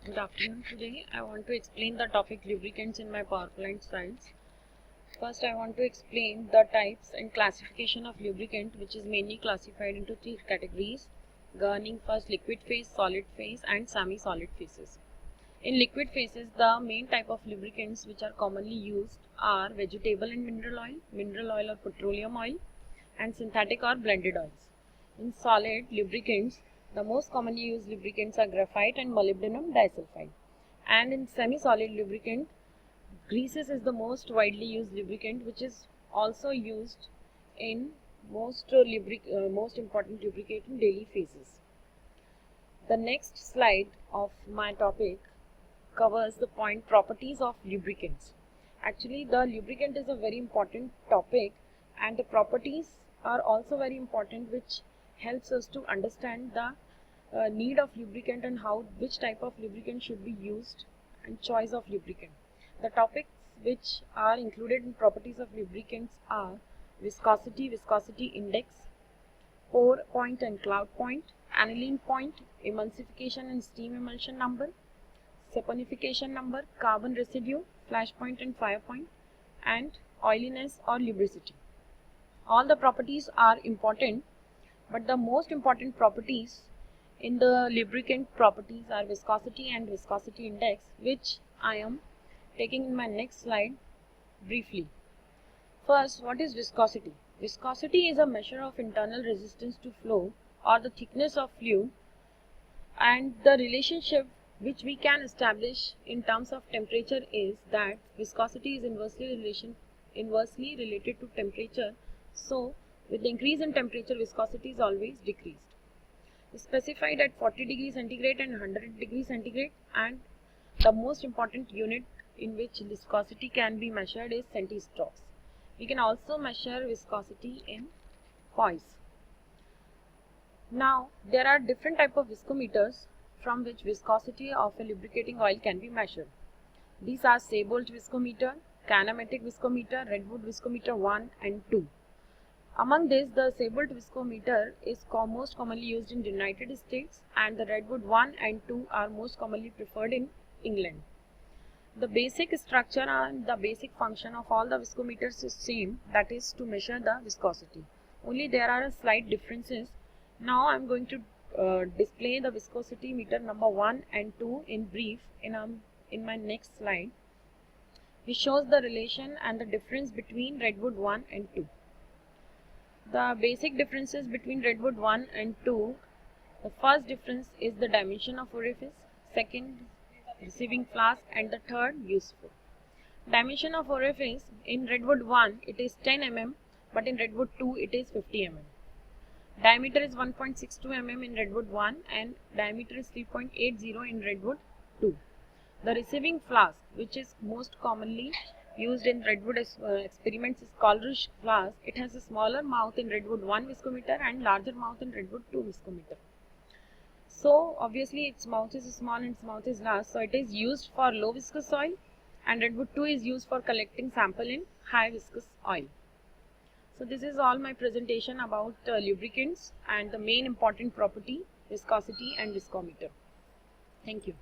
Good afternoon. Today I want to explain the topic lubricants in my PowerPoint slides. First I want to explain the types and classification of lubricant, which is mainly classified into three categories, governing first liquid phase, solid phase and semi-solid phases. In liquid phases, the main type of lubricants which are commonly used are vegetable and mineral oil or petroleum oil, and synthetic or blended oils. In solid lubricants, the most commonly used lubricants are graphite and molybdenum disulfide. And in semi-solid lubricant, greases is the most widely used lubricant, which is also used in most important lubricant in daily phases. The next slide of my topic covers the point properties of lubricants. Actually, the lubricant is a very important topic, and the properties are also very important, which helps us to understand the need of lubricant and which type of lubricant should be used and choice of lubricant. The topics which are included in properties of lubricants are viscosity, viscosity index, pour point and cloud point, aniline point, emulsification and steam emulsion number, saponification number, carbon residue, flash point and fire point, and oiliness or lubricity. All the properties are important, but the most important properties in the lubricant properties are viscosity and viscosity index, which I am taking in my next slide briefly. First, what is viscosity? Viscosity is a measure of internal resistance to flow or the thickness of fluid, and the relationship which we can establish in terms of temperature is that viscosity is inversely related to temperature. So with the increase in temperature, viscosity is always decreased. It's specified at 40 degrees centigrade and 100 degrees centigrade, and the most important unit in which viscosity can be measured is centistros. We can also measure viscosity in poise. Now, there are different types of viscometers from which viscosity of a lubricating oil can be measured. These are Seibold viscometer, kinematic viscometer, Redwood viscometer 1 and 2. Among these, the Seibold viscometer is most commonly used in the United States, and the Redwood 1 and 2 are most commonly preferred in England. The basic structure and the basic function of all the viscometers is same, that is to measure the viscosity. Only there are slight differences. Now I am going to display the viscosity meter number 1 and 2 in brief in my next slide, which shows the relation and the difference between Redwood 1 and 2. The basic differences between Redwood 1 and 2, the first difference is the dimension of orifice, second receiving flask, and the third useful. Dimension of orifice in Redwood 1 it is 10 mm, but in Redwood 2 it is 50 mm. Diameter is 1.62 mm in Redwood 1 and diameter is 3.80 in Redwood 2. The receiving flask, which is most commonly used in Redwood experiments, is Coleridge flask. It has a smaller mouth in Redwood 1 viscometer and larger mouth in Redwood 2 viscometer. So obviously its mouth is small and its mouth is large, so it is used for low viscous oil, and Redwood 2 is used for collecting sample in high viscous oil. So this is all my presentation about lubricants and the main important property, viscosity and viscometer. Thank you.